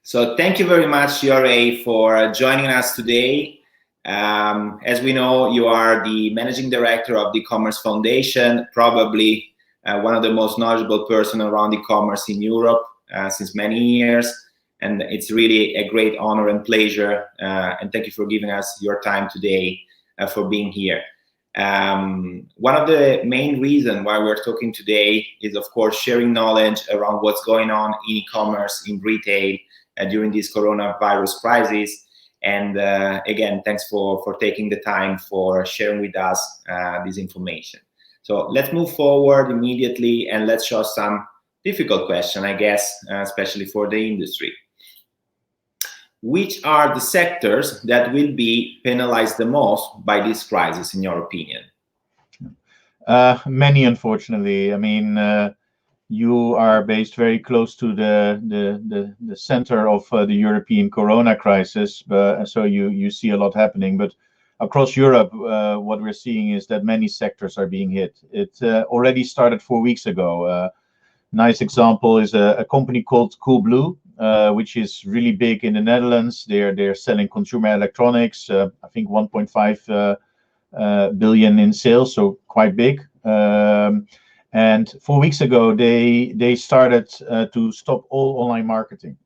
So thank you very much, Jorij, for joining us today. As we know, you are the managing director of the eCommerce Foundation, probably one of the most knowledgeable person around e-commerce in Europe since many years. And it's really a great honor and pleasure. And thank you for giving us your time today for being here. One of the main reasons why we're talking today is, of course, sharing knowledge around what's going on in e-commerce, in retail, during this coronavirus crisis. And again, thanks for taking the time for sharing with us this information. So let's move forward immediately and let's show some difficult question, I guess, especially for the industry. Which are the sectors that will be penalized the most by this crisis, in your opinion? Many, unfortunately. I mean, you are based very close to the center of the European Corona crisis, so you see a lot happening. But across Europe, what we're seeing is that many sectors are being hit. It already started 4 weeks ago. Nice example is a company called Coolblue, which is really big in the Netherlands. They're selling consumer electronics. I think 1.5 billion in sales, so quite big. And 4 weeks ago, they started to stop all online marketing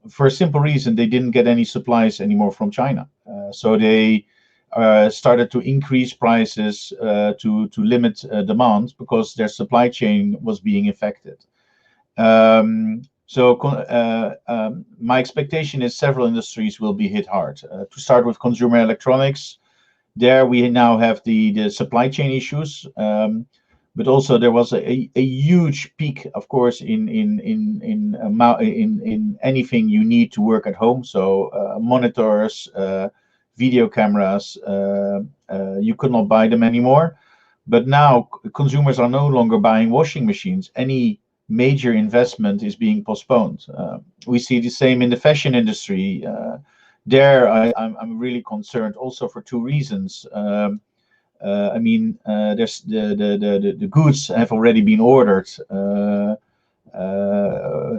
for a simple reason. They didn't get any supplies anymore from China. So they started to increase prices to limit demand because their supply chain was being affected. So my expectation is several industries will be hit hard. To start with consumer electronics, there we now have the supply chain issues. But also there was a huge peak, of course, in anything you need to work at home. So monitors, video cameras, you could not buy them anymore. But now consumers are no longer buying washing machines. Any major investment is being postponed. We see the same in the fashion industry. There, I'm really concerned also for two reasons. I mean, there's the goods have already been ordered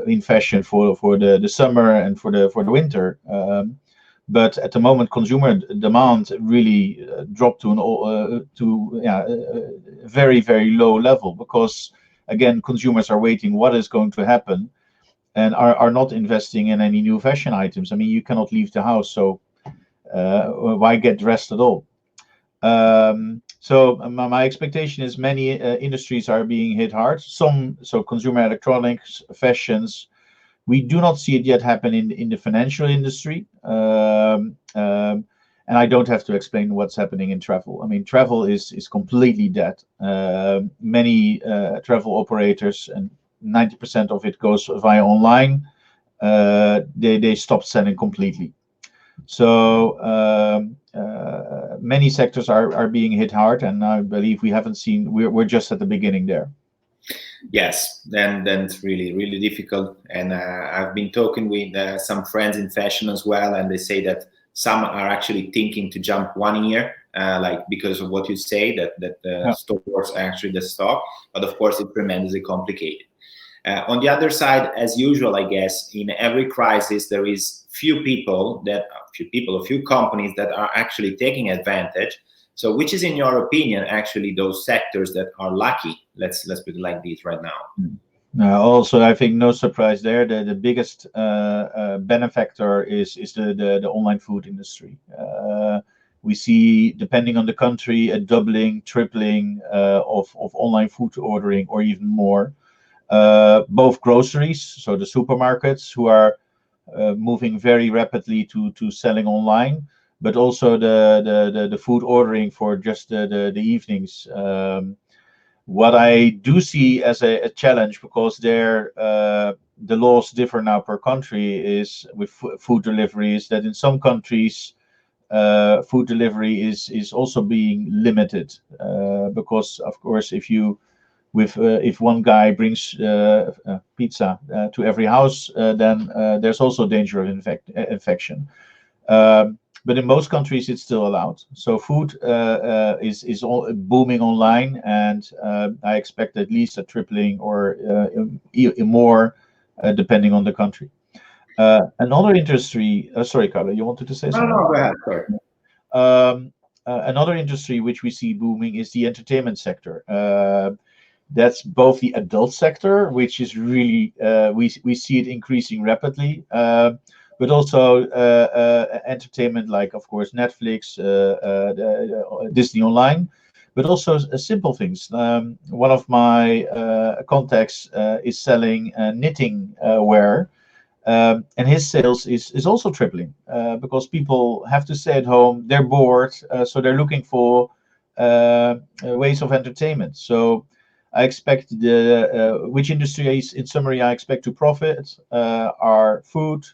in fashion for the summer and for the winter, but at the moment consumer demand really dropped to a very low level because again consumers are waiting what is going to happen and are not investing in any new fashion items. I mean, you cannot leave the house, so why get dressed at all? So my expectation is many industries are being hit hard. Some, so consumer electronics, fashions. We do not see it yet happen in the financial industry. And I don't have to explain what's happening in travel. I mean, travel is completely dead. Many travel operators, and 90% of it goes via online, they stopped selling completely. So many sectors are being hit hard, and I believe we haven't seen. We're just at the beginning there. Yes, then it's really difficult. And I've been talking with some friends in fashion as well, and they say that some are actually thinking to jump 1 year, like because of what you say that stores are actually the stock. But of course, it's tremendously complicated. On the other side, as usual, I guess in every crisis there is few companies that are actually taking advantage. So which is, in your opinion, actually those sectors that are lucky? Let's put it like this right now. Also, I think no surprise there. The biggest benefactor is the online food industry. We see, depending on the country, a doubling, tripling of online food ordering, or even more. Both groceries, so the supermarkets who are moving very rapidly to selling online, but also the food ordering for just the evenings. What I do see as a challenge, because the laws differ now per country, is with food delivery, is that in some countries food delivery is also being limited because, of course, if one guy brings pizza to every house, then there's also danger of infection. But in most countries, it's still allowed. So food is all booming online, and I expect at least a tripling or more, depending on the country. Another industry. Sorry, Carlo, you wanted to say No, something? no, go ahead. Sorry. Another industry which we see booming is the entertainment sector. That's both the adult sector, which is really we see it increasing rapidly, but also entertainment like, of course, Netflix, Disney Online, but also simple things. One of my contacts is selling knitting wear. And his sales is also tripling because people have to stay at home, they're bored, so they're looking for ways of entertainment. So I expect which industries, in summary, I expect to profit are food,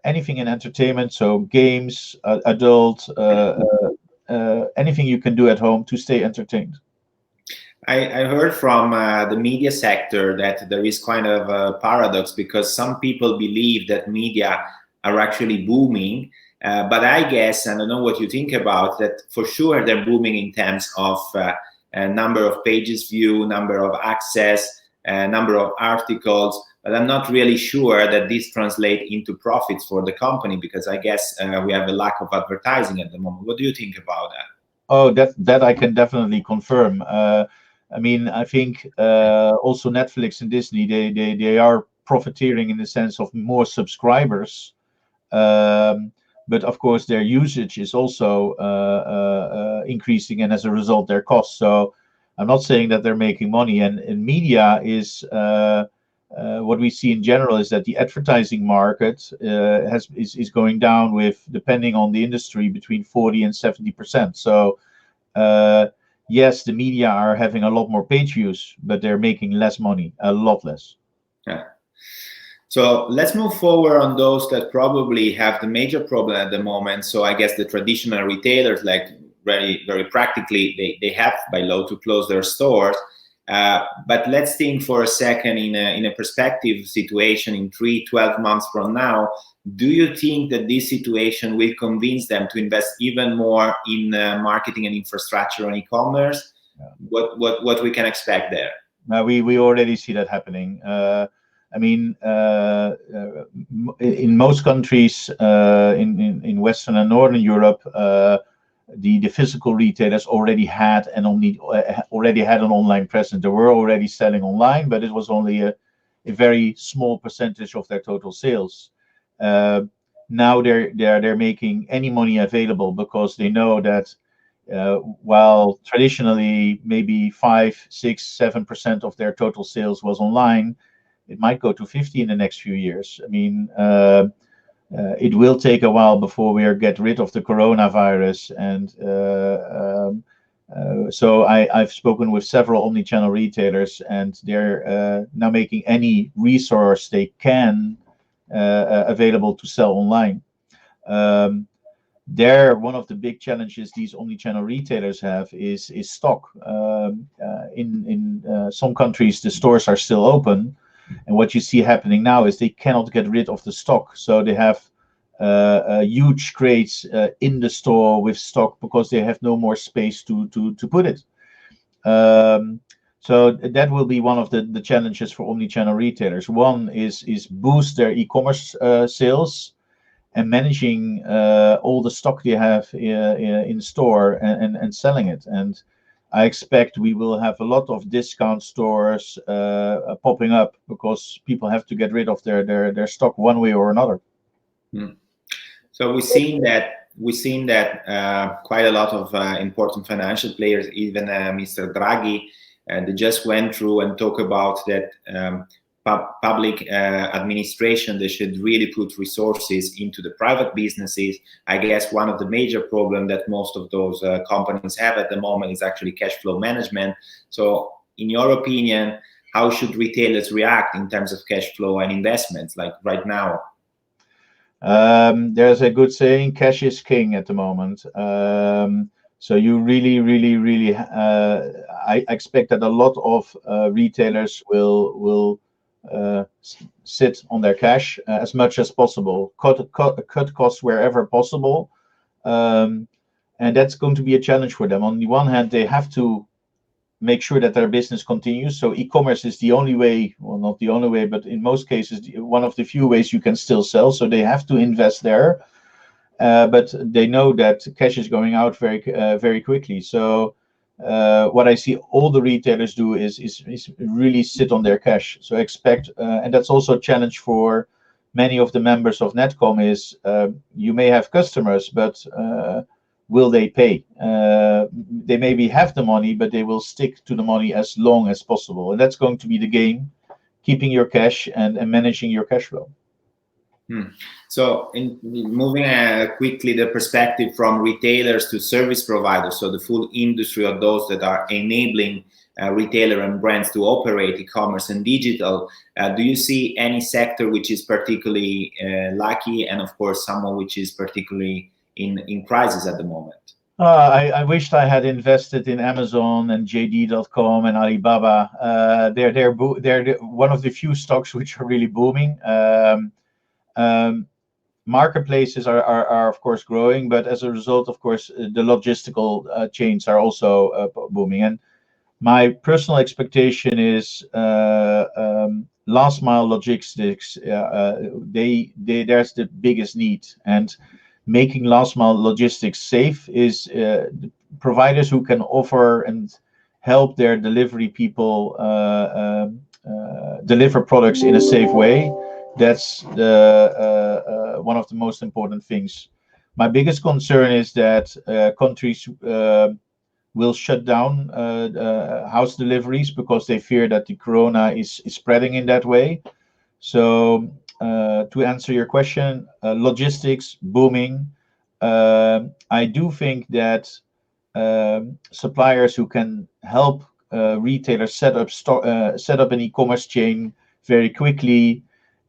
anything in entertainment, so games, adult, anything you can do at home to stay entertained. I heard from the media sector that there is kind of a paradox because some people believe that media are actually booming, but I guess, and I don't know what you think about that, for sure they're booming in terms of number of pages viewed, number of access, number of articles, but I'm not really sure that this translates into profits for the company because I guess we have a lack of advertising at the moment. What do you think about that? Oh, that I can definitely confirm. I mean, I think also Netflix and Disney, they are profiteering in the sense of more subscribers, but of course their usage is also increasing, and as a result, their costs. So I'm not saying that they're making money, and media is what we see in general is that the advertising market is going down with, depending on the industry, between 40 and 70%. So yes, the media are having a lot more page views, but they're making less money, a lot less. Yeah. So let's move forward on those that probably have the major problem at the moment. So I guess the traditional retailers, like very practically, they have by law to close their stores. But let's think for a second in a perspective situation in 12 months from now. Do you think that this situation will convince them to invest even more in marketing and infrastructure on e-commerce? Yeah. What we can expect there? We already see that happening. I mean, in most countries in Western and Northern Europe, the physical retailers already had an online presence. They were already selling online, but it was only a very small percentage of their total sales. Now they're making any money available because they know that while traditionally maybe 5, 6, 7% of their total sales was online, it might go to 50 in the next few years. I mean, it will take a while before we get rid of the coronavirus, and so I've spoken with several omnichannel retailers, and they're now making any resource they can available to sell online. One of the big challenges these omnichannel retailers have is stock. In some countries, the stores are still open, and what you see happening now is they cannot get rid of the stock, so they have huge crates in the store with stock because they have no more space to put it. So that will be one of the challenges for omnichannel retailers. One is boost their e-commerce sales and managing all the stock they have in store and selling it. And I expect we will have a lot of discount stores popping up because people have to get rid of their stock one way or another. So we've seen that quite a lot of important financial players, even Mr. Draghi, they just went through and talk about that public administration, they should really put resources into the private businesses. I guess one of the major problems that most of those companies have at the moment is actually cash flow management. So in your opinion, how should retailers react in terms of cash flow and investments like right now? There's a good saying, cash is king at the moment. So you really, I expect that a lot of retailers will sit on their cash as much as possible, cut costs wherever possible, and that's going to be a challenge for them. On the one hand, they have to make sure that their business continues. So e-commerce is the only way, well, not the only way, but in most cases, one of the few ways you can still sell. So they have to invest there, but they know that cash is going out very quickly. So what I see all the retailers do is really sit on their cash. So expect, and that's also a challenge for many of the members of Netcom is you may have customers, but will they pay? They maybe have the money, but they will stick to the money as long as possible. And that's going to be the game, keeping your cash and managing your cash flow. So in moving quickly the perspective from retailers to service providers, so the full industry of those that are enabling retailer and brands to operate e-commerce and digital, do you see any sector which is particularly lucky, and of course someone which is particularly in crisis at the moment? I wished I had invested in Amazon and JD.com and Alibaba. They're one of the few stocks which are really booming. Marketplaces are of course growing, but as a result, of course, the logistical chains are also booming. And my personal expectation is last mile logistics. There's the biggest need, and making last mile logistics safe is providers who can offer and help their delivery people deliver products in a safe way. That's one of the most important things. My biggest concern is that countries will shut down house deliveries because they fear that the corona is spreading in that way. So to answer your question, logistics booming. I do think that suppliers who can help retailers set up an e-commerce chain very quickly,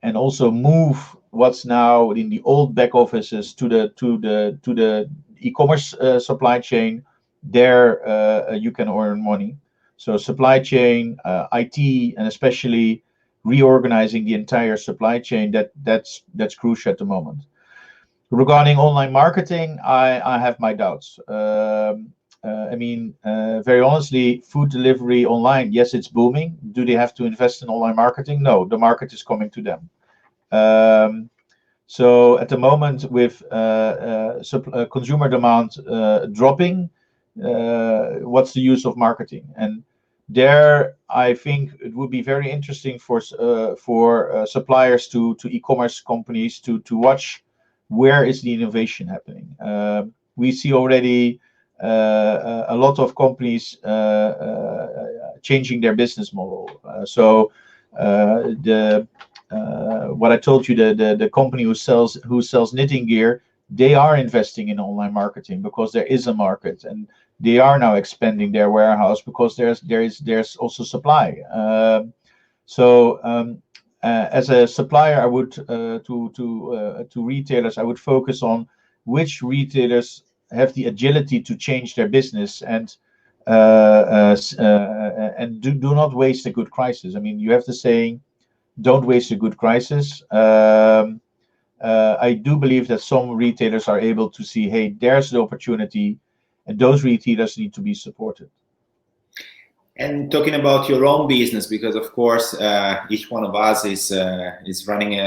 and also move what's now in the old back offices to the e-commerce supply chain. There you can earn money. So supply chain, IT, and especially reorganizing the entire supply chain, that's crucial at the moment. Regarding online marketing, I have my doubts. Very honestly, food delivery online, yes, it's booming. Do they have to invest in online marketing? No, the market is coming to them. So at the moment, with consumer demand dropping, what's the use of marketing? And there, I think it would be very interesting for suppliers to e-commerce companies to watch where is the innovation happening. We see already a lot of companies changing their business model. What I told you, the company who sells knitting gear, they are investing in online marketing because there is a market, and they are now expanding their warehouse because there's also supply. As a supplier, I would to retailers, I would focus on which retailers have the agility to change their business and do not waste a good crisis. I mean, you have the saying, "Don't waste a good crisis." I do believe that some retailers are able to see, hey, there's the opportunity, and those retailers need to be supported. And talking about your own business, because of course each one of us is running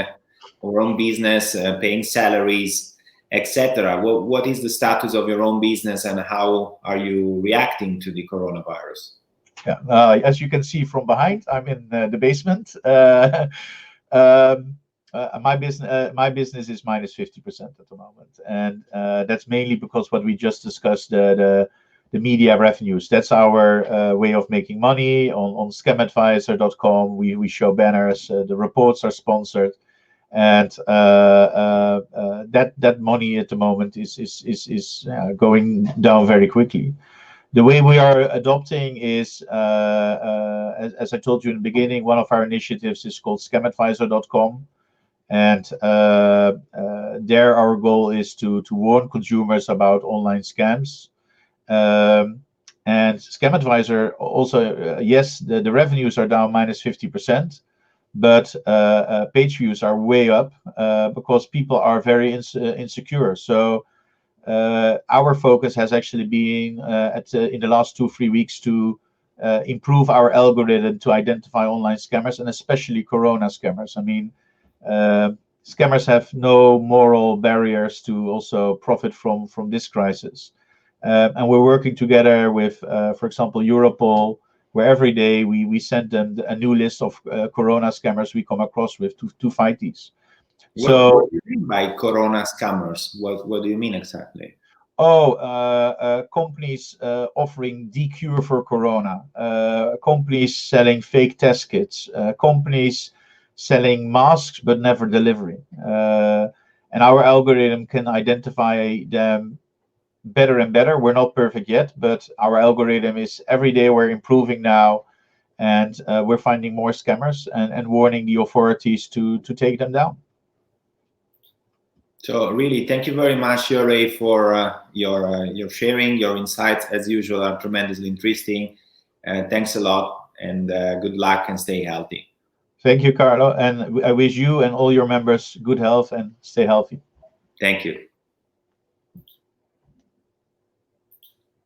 our own business, paying salaries, etc. What is the status of your own business, and how are you reacting to the coronavirus? Yeah, as you can see from behind, I'm in the basement. My business is minus 50% at the moment, and that's mainly because what we just discussed, the media revenues. That's our way of making money on scamadvisor.com. We show banners. The reports are sponsored, and that money at the moment is going down very quickly. The way we are adopting is, as I told you in the beginning, one of our initiatives is called scamadvisor.com. And there our goal is to warn consumers about online scams. And ScamAdvisor also, yes, the revenues are down minus 50%, but page views are way up because people are very insecure. So our focus has actually been in the last 2-3 weeks to improve our algorithm to identify online scammers, and especially Corona scammers. I mean, scammers have no moral barriers to also profit from this crisis. And we're working together with, for example, Europol, where every day we send them a new list of Corona scammers we come across with to fight these. What do you mean by Corona scammers? What do you mean exactly? Companies offering cure for Corona, companies selling fake test kits, companies selling masks but never delivering. And our algorithm can identify them better and better. We're not perfect yet, but our algorithm is every day we're improving now, and we're finding more scammers and warning the authorities to take them down. So really, thank you very much, Jorij, for your sharing. Your insights, as usual, are tremendously interesting. Thanks a lot, and good luck, and stay healthy. Thank you, Carlo, and I wish you and all your members good health and stay healthy. Thank you.